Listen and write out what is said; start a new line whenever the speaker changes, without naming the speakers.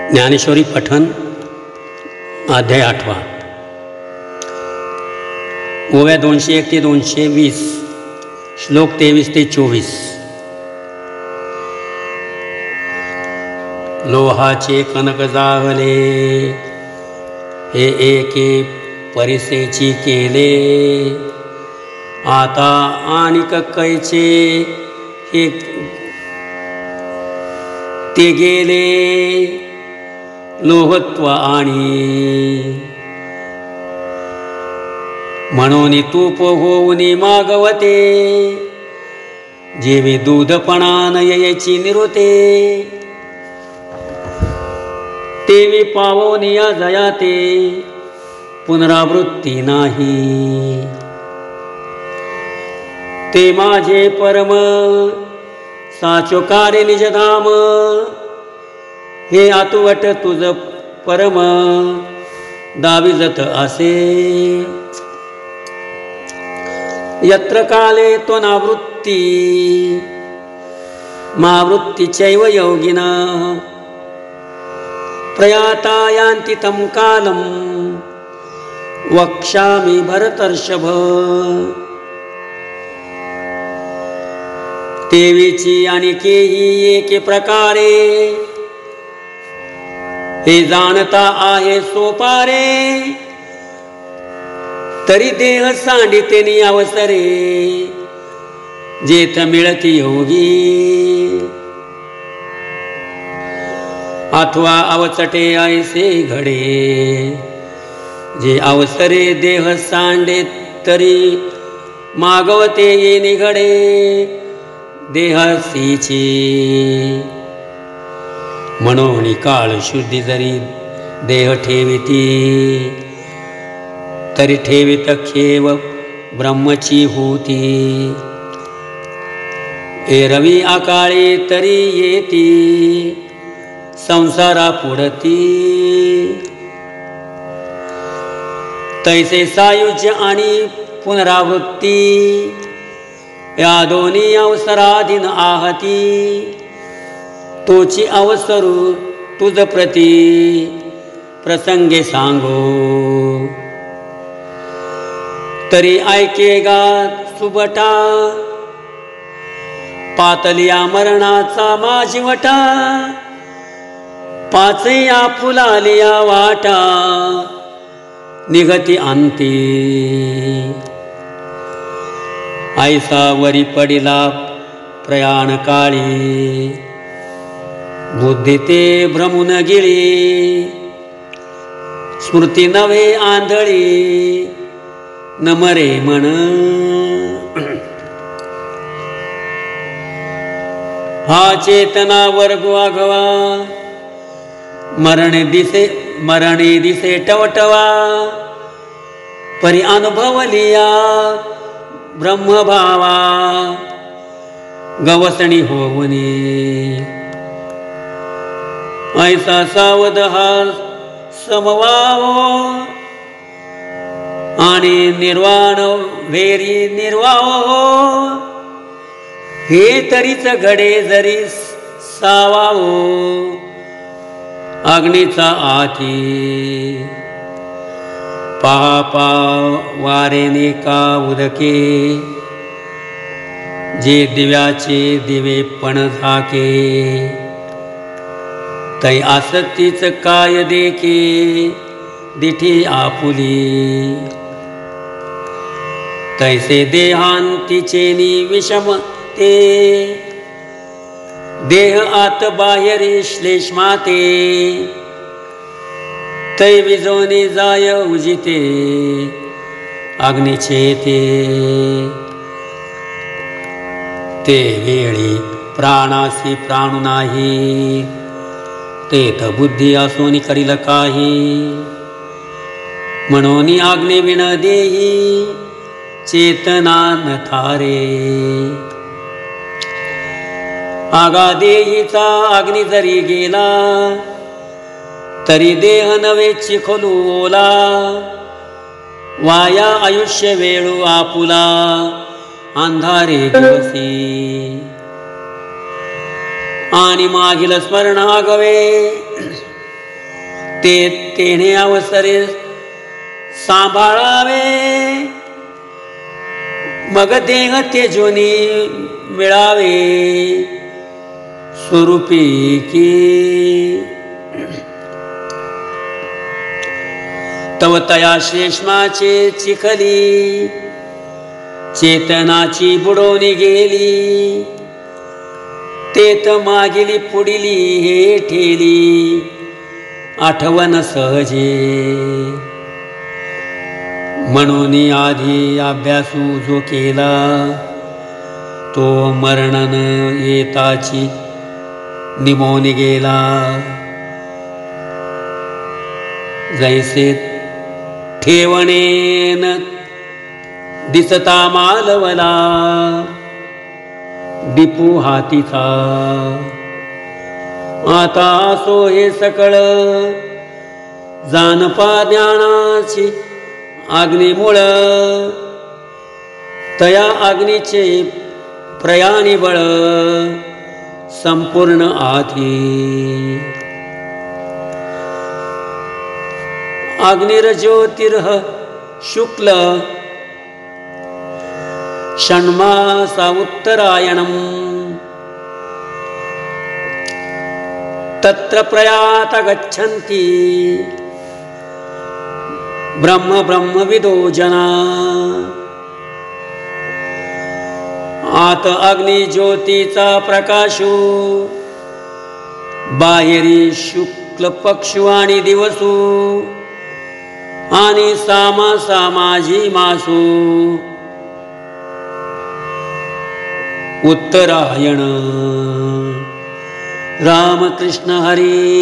ज्ञानेश्वरी पठण अध्याय 8 ओव्या 201 ते 220 श्लोक 23 ते 24। लोहाचे कनक जागले हे एके परिसेची केले, आता आणिक कैचे हे ते गेले लोहत्व आणि। म्हणून तूप होऊन मागवते, जेवी दूधपणान येची निरोते, तेवी पावोन या जयाते पुनरावृत्ती नाही। ते माझे परम साचोकारे निजधाम, हे आतुवट तुझ परम दाविजत असे। यत्र काले त्वनावृत्ती मावृत्तीचैव योगिना, प्रयाता यान्ति तं कालं वक्ष्यामि भरतर्षभ। तेवीची आणिकेही एके प्रकारे, हे जाणता आहे सोपारे, तरी देह सांडितेनी अवसरे, जेथ मिळती योगी। अथवा अवचटे ऐसे घडे, जे अवसरे देह सांडे, तरी मागवते येणे घडे देहसीची। म्हणून काळ शुद्धी जरी देह ठेविती, तरी ठेवित खेव ब्रह्मची होती। एरवी अकाळी तरी येती, संसारा पुढती। तैसे सायुज्य आणि पुनरावृत्ती, या दोन्ही अवसराधीन आहती। तोची अवसरू तुझ प्रती प्रसंगे सांगो, तरी ऐकेगा सुबटा, पातलिया मरणाचा माझीवटा। पाचया फुलालिया वाटा, निघती अंती। ऐसा वरी पडिला प्रयाण काळी, बुद्धी ते भ्रमून गेली। स्मृती नव्हे आंधळी, नमरे म्हण। हा चेतना वर्ग आघवा, मरणे दिसे टवटवा। परी अनुभवलिया ब्रह्मभावा, गवसणी होवनी। ऐसा सावध हा समवावो, आणि निर्वाण वेरी निर्वाहो। हे तरीच घडे जरी सावावो, अग्नीचा आती। पहा वारेने का उदके, जे दिव्याचे दिवे पण झाके। तै आसक्तीच काय देखे, दिठी आपुली। तैसे देहांतीचेनी विषमते, देह आत बाहेरी श्लेष्माते। तै विजोनी जाय उजिते, अग्नीचे ते वेळी प्राणासी प्राणू नाही। तेथ बुद्धी असोनी करील काही, म्हणून आज्ञे विण देही चेतना न थारे। आगा देहीचा अग्नी जरी गेला, तरी देह नवे चिखोलू ओला। वाया आयुष्य वेळू आपुला, अंधारे दिवसी। आणि मागील स्मरण आगवे ते तेने अवसरे सांभाळावे, मग देह तेजोनी मिळावे स्वरूपी की. तव तया श्लेष्माचे चिखली चेतनाची बुडवणी गेली, तेत मागिली पुढिली हे ठेली आठवण सहजे. म्हणून आधी अभ्यासू जो केला, तो मरणन येताची निमोन गेला. जैसे ठेवणेन दिसता मालवला, डिपू हातीचा आता असो हे सकळ. जानपा ज्ञानाची अग्निमूळ, तया अग्नीचे प्रयाणी बळ संपूर्ण आधी. अग्निर्ज्योतिर्ह शुक्ल षण्मासा उत्तरायणम, तत्र प्रयात गच्छन्ति ब्रह्म ब्रह्मविदो जना. आत अग्नि ज्योतीचा प्रकाशू, बाहेरी शुक्ल पक्षू आणि दिवसू, आणि सामा सामाजी मासू उत्तरायण. रामकृष्ण हरी.